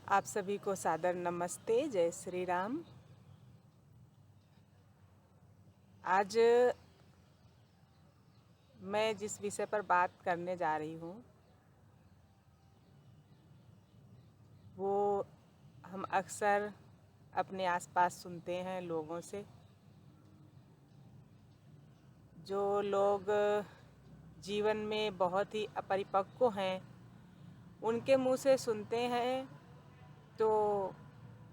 आप सभी को सादर नमस्ते। जय श्री राम। आज मैं जिस विषय पर बात करने जा रही हूँ वो हम अक्सर अपने आसपास सुनते हैं लोगों से। जो लोग जीवन में बहुत ही अपरिपक्व हैं उनके मुंह से सुनते हैं तो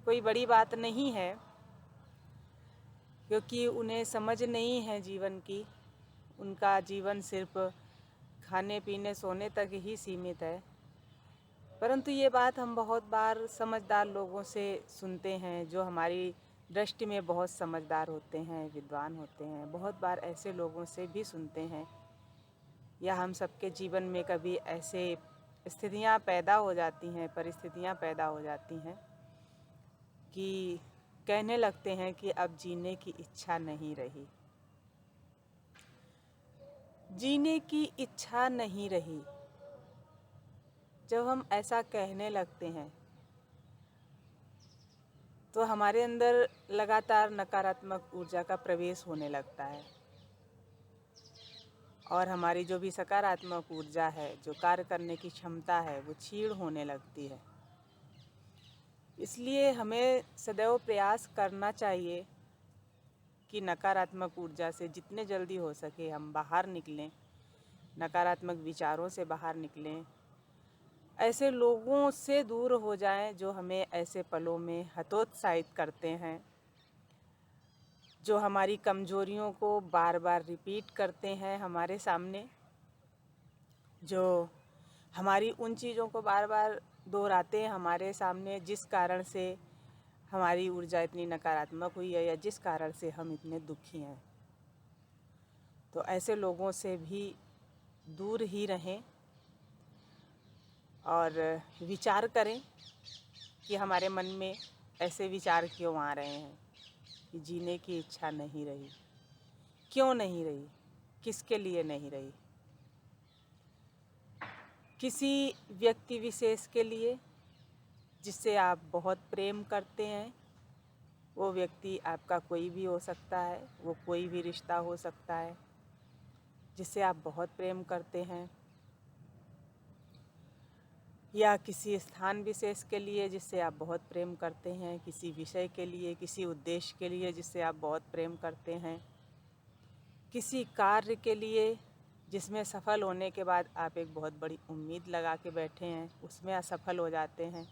कोई बड़ी बात नहीं है, क्योंकि उन्हें समझ नहीं है जीवन की। उनका जीवन सिर्फ खाने पीने सोने तक ही सीमित है। परंतु ये बात हम बहुत बार समझदार लोगों से सुनते हैं, जो हमारी दृष्टि में बहुत समझदार होते हैं, विद्वान होते हैं। बहुत बार ऐसे लोगों से भी सुनते हैं, या हम सबके जीवन में कभी ऐसे स्थितियाँ पैदा हो जाती हैं, परिस्थितियाँ पैदा हो जाती हैं कि कहने लगते हैं कि अब जीने की इच्छा नहीं रही। जीने की इच्छा नहीं रही। जब हम ऐसा कहने लगते हैं तो हमारे अंदर लगातार नकारात्मक ऊर्जा का प्रवेश होने लगता है, और हमारी जो भी सकारात्मक ऊर्जा है, जो कार्य करने की क्षमता है, वो क्षीण होने लगती है। इसलिए हमें सदैव प्रयास करना चाहिए कि नकारात्मक ऊर्जा से जितने जल्दी हो सके हम बाहर निकलें, नकारात्मक विचारों से बाहर निकलें, ऐसे लोगों से दूर हो जाएं जो हमें ऐसे पलों में हतोत्साहित करते हैं, जो हमारी कमजोरियों को बार बार रिपीट करते हैं हमारे सामने, जो हमारी उन चीज़ों को बार बार दोहराते हैं हमारे सामने जिस कारण से हमारी ऊर्जा इतनी नकारात्मक हुई है, या जिस कारण से हम इतने दुखी हैं। तो ऐसे लोगों से भी दूर ही रहें और विचार करें कि हमारे मन में ऐसे विचार क्यों आ रहे हैं कि जीने की इच्छा नहीं रही। क्यों नहीं रही? किसके लिए नहीं रही? किसी व्यक्ति विशेष के लिए जिससे आप बहुत प्रेम करते हैं। वो व्यक्ति आपका कोई भी हो सकता है, वो कोई भी रिश्ता हो सकता है जिससे आप बहुत प्रेम करते हैं, या किसी स्थान विशेष के लिए जिससे आप बहुत प्रेम करते हैं, किसी विषय के लिए, किसी उद्देश्य के लिए जिससे आप बहुत प्रेम करते हैं, किसी कार्य के लिए जिसमें सफल होने के बाद आप एक बहुत बड़ी उम्मीद लगा के बैठे हैं, उसमें असफल हो जाते हैं,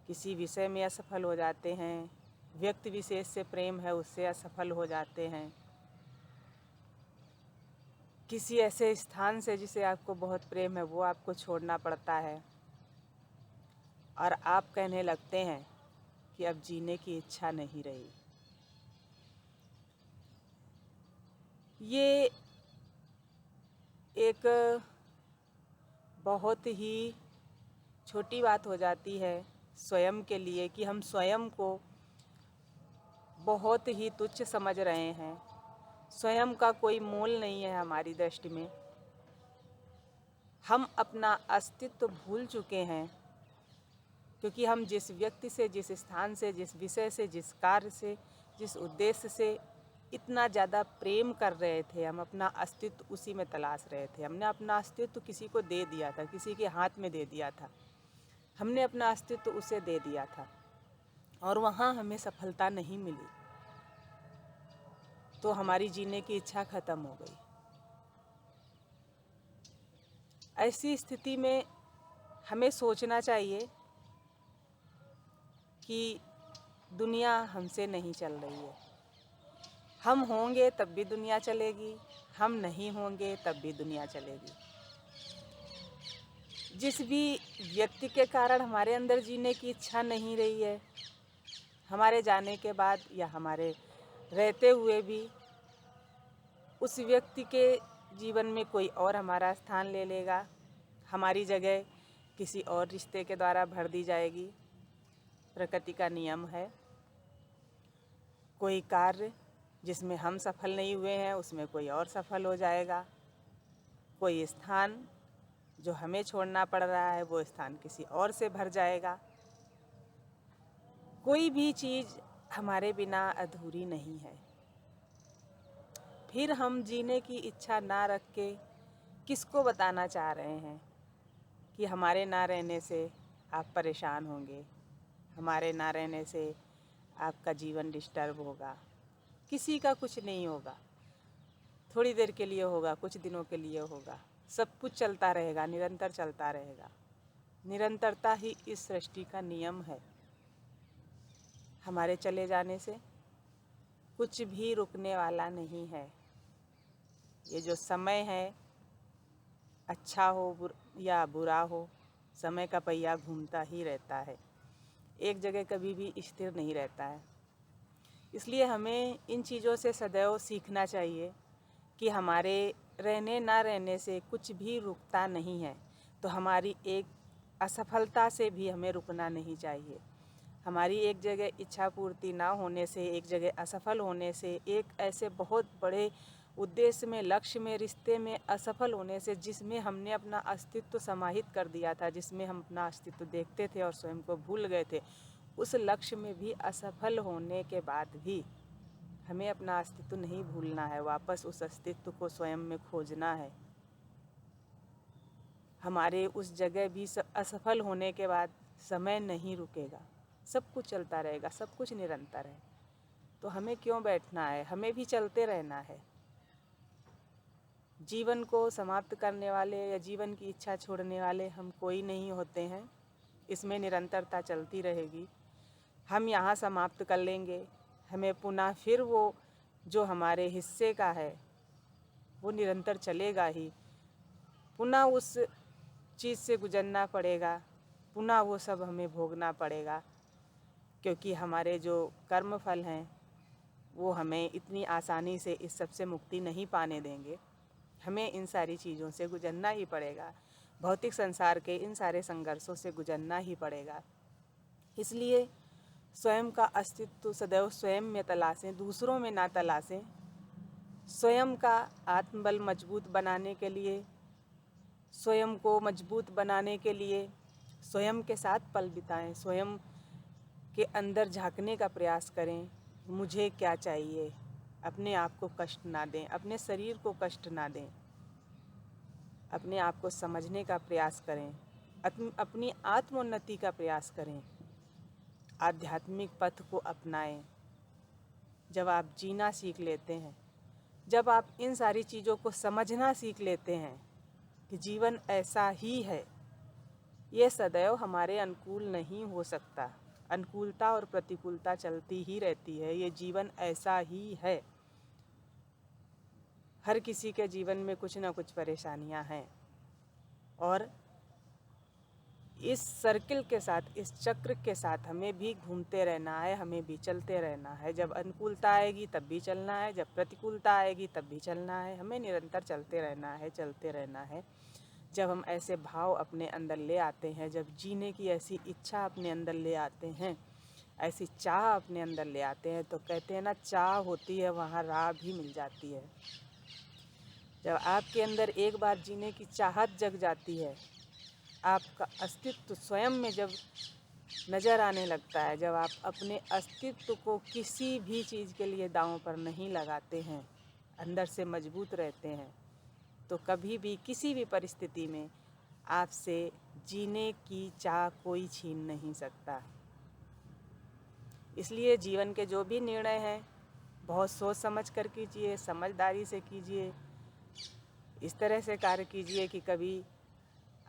किसी विषय में असफल हो जाते हैं, व्यक्ति विशेष से प्रेम है उससे असफल हो जाते हैं, किसी ऐसे स्थान से जिसे आपको बहुत प्रेम है वो आपको छोड़ना पड़ता है, और आप कहने लगते हैं कि अब जीने की इच्छा नहीं रही। ये एक बहुत ही छोटी बात हो जाती है स्वयं के लिए, कि हम स्वयं को बहुत ही तुच्छ समझ रहे हैं। स्वयं का कोई मोल नहीं है हमारी दृष्टि में। हम अपना अस्तित्व भूल चुके हैं, क्योंकि हम जिस व्यक्ति से, जिस स्थान से, जिस विषय से, जिस कार्य से, जिस उद्देश्य से इतना ज़्यादा प्रेम कर रहे थे, हम अपना अस्तित्व उसी में तलाश रहे थे। हमने अपना अस्तित्व किसी को दे दिया था, किसी के हाथ में दे दिया था, हमने अपना अस्तित्व उसे दे दिया था, और वहाँ हमें सफलता नहीं मिली, तो हमारी जीने की इच्छा खत्म हो गई। ऐसी स्थिति में हमें सोचना चाहिए कि दुनिया हमसे नहीं चल रही है। हम होंगे तब भी दुनिया चलेगी, हम नहीं होंगे तब भी दुनिया चलेगी। जिस भी व्यक्ति के कारण हमारे अंदर जीने की इच्छा नहीं रही है, हमारे जाने के बाद या हमारे रहते हुए भी उस व्यक्ति के जीवन में कोई और हमारा स्थान ले लेगा, हमारी जगह किसी और रिश्ते के द्वारा भर दी जाएगी। प्रकृति का नियम है। कोई कार्य जिसमें हम सफल नहीं हुए हैं उसमें कोई और सफल हो जाएगा। कोई स्थान जो हमें छोड़ना पड़ रहा है वो स्थान किसी और से भर जाएगा। कोई भी चीज़ हमारे बिना अधूरी नहीं है। फिर हम जीने की इच्छा ना रख के किसको बताना चाह रहे हैं कि हमारे ना रहने से आप परेशान होंगे, हमारे ना रहने से आपका जीवन डिस्टर्ब होगा। किसी का कुछ नहीं होगा, थोड़ी देर के लिए होगा, कुछ दिनों के लिए होगा। सब कुछ चलता रहेगा, निरंतर चलता रहेगा। निरंतरता ही इस सृष्टि का नियम है। हमारे चले जाने से कुछ भी रुकने वाला नहीं है। ये जो समय है, अच्छा हो या बुरा हो, समय का पहिया घूमता ही रहता है, एक जगह कभी भी स्थिर नहीं रहता है। इसलिए हमें इन चीज़ों से सदैव सीखना चाहिए कि हमारे रहने ना रहने से कुछ भी रुकता नहीं है। तो हमारी एक असफलता से भी हमें रुकना नहीं चाहिए। हमारी एक जगह इच्छा पूर्ति ना होने से, एक जगह असफल होने से, एक ऐसे बहुत बड़े उद्देश्य में, लक्ष्य में, रिश्ते में असफल होने से, जिसमें हमने अपना अस्तित्व समाहित कर दिया था, जिसमें हम अपना अस्तित्व देखते थे और स्वयं को भूल गए थे, उस लक्ष्य में भी असफल होने के बाद भी हमें अपना अस्तित्व नहीं भूलना है। वापस उस अस्तित्व को स्वयं में खोजना है। हमारे उस जगह भी असफल होने के बाद समय नहीं रुकेगा, सब कुछ चलता रहेगा, सब कुछ निरंतर है। तो हमें क्यों बैठना है, हमें भी चलते रहना है। जीवन को समाप्त करने वाले या जीवन की इच्छा छोड़ने वाले हम कोई नहीं होते हैं। इसमें निरंतरता चलती रहेगी। हम यहाँ समाप्त कर लेंगे, हमें पुनः फिर वो जो हमारे हिस्से का है वो निरंतर चलेगा ही। पुनः उस चीज़ से गुजरना पड़ेगा, पुनः वो सब हमें भोगना पड़ेगा, क्योंकि हमारे जो कर्म फल हैं वो हमें इतनी आसानी से इस सब से मुक्ति नहीं पाने देंगे। हमें इन सारी चीज़ों से गुजरना ही पड़ेगा, भौतिक संसार के इन सारे संघर्षों से गुजरना ही पड़ेगा। इसलिए स्वयं का अस्तित्व सदैव स्वयं में तलाशें, दूसरों में ना तलाशें। स्वयं का आत्मबल मजबूत बनाने के लिए, स्वयं को मजबूत बनाने के लिए स्वयं के साथ पल बिताएं, स्वयं के अंदर झांकने का प्रयास करें। मुझे क्या चाहिए, अपने आप को कष्ट ना दें, अपने शरीर को कष्ट ना दें, अपने आप को समझने का प्रयास करें, अपनी आत्मोन्नति का प्रयास करें, आध्यात्मिक पथ को अपनाएं। जब आप जीना सीख लेते हैं, जब आप इन सारी चीज़ों को समझना सीख लेते हैं कि जीवन ऐसा ही है, ये सदैव हमारे अनुकूल नहीं हो सकता, अनुकूलता और प्रतिकूलता चलती ही रहती है, ये जीवन ऐसा ही है। हर किसी के जीवन में कुछ ना कुछ परेशानियां हैं और इस सर्किल के साथ, इस चक्र के साथ हमें भी घूमते रहना है, हमें भी चलते रहना है। जब अनुकूलता आएगी तब भी चलना है, जब प्रतिकूलता आएगी तब भी चलना है। हमें निरंतर चलते रहना है, चलते रहना है। जब हम ऐसे भाव अपने अंदर ले आते हैं, जब जीने की ऐसी इच्छा अपने अंदर ले आते हैं, ऐसी चाह अपने अंदर ले आते हैं, तो कहते हैं ना, चाह होती है वहाँ राह भी मिल जाती है। जब आपके अंदर एक बार जीने की चाहत जग जाती है, आपका अस्तित्व स्वयं में जब नज़र आने लगता है, जब आप अपने अस्तित्व को किसी भी चीज़ के लिए दांव पर नहीं लगाते हैं, अंदर से मजबूत रहते हैं, तो कभी भी किसी भी परिस्थिति में आपसे जीने की चाह कोई छीन नहीं सकता। इसलिए जीवन के जो भी निर्णय हैं बहुत सोच समझ कर कीजिए, समझदारी से कीजिए, इस तरह से कार्य कीजिए कि कभी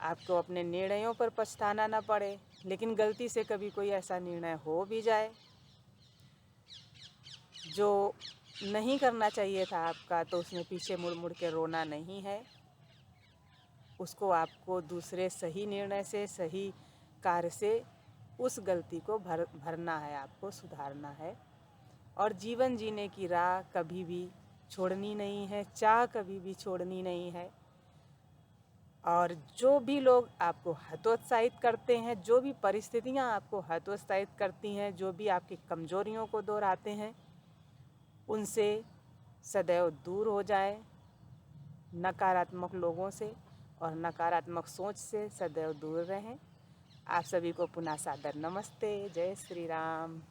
आपको अपने निर्णयों पर पछताना ना पड़े। लेकिन गलती से कभी कोई ऐसा निर्णय हो भी जाए जो नहीं करना चाहिए था आपका, तो उसमें पीछे मुड़ मुड़ के रोना नहीं है। उसको आपको दूसरे सही निर्णय से, सही कार्य से उस गलती को भरना है, आपको सुधारना है। और जीवन जीने की राह कभी भी छोड़नी नहीं है, चाह कभी भी छोड़नी नहीं है। और जो भी लोग आपको हतोत्साहित करते हैं, जो भी परिस्थितियां आपको हतोत्साहित करती हैं, जो भी आपकी कमजोरियों को दोहराते हैं, उनसे सदैव दूर हो जाएं। नकारात्मक लोगों से और नकारात्मक सोच से सदैव दूर रहें। आप सभी को पुनः सादर नमस्ते। जय श्री राम।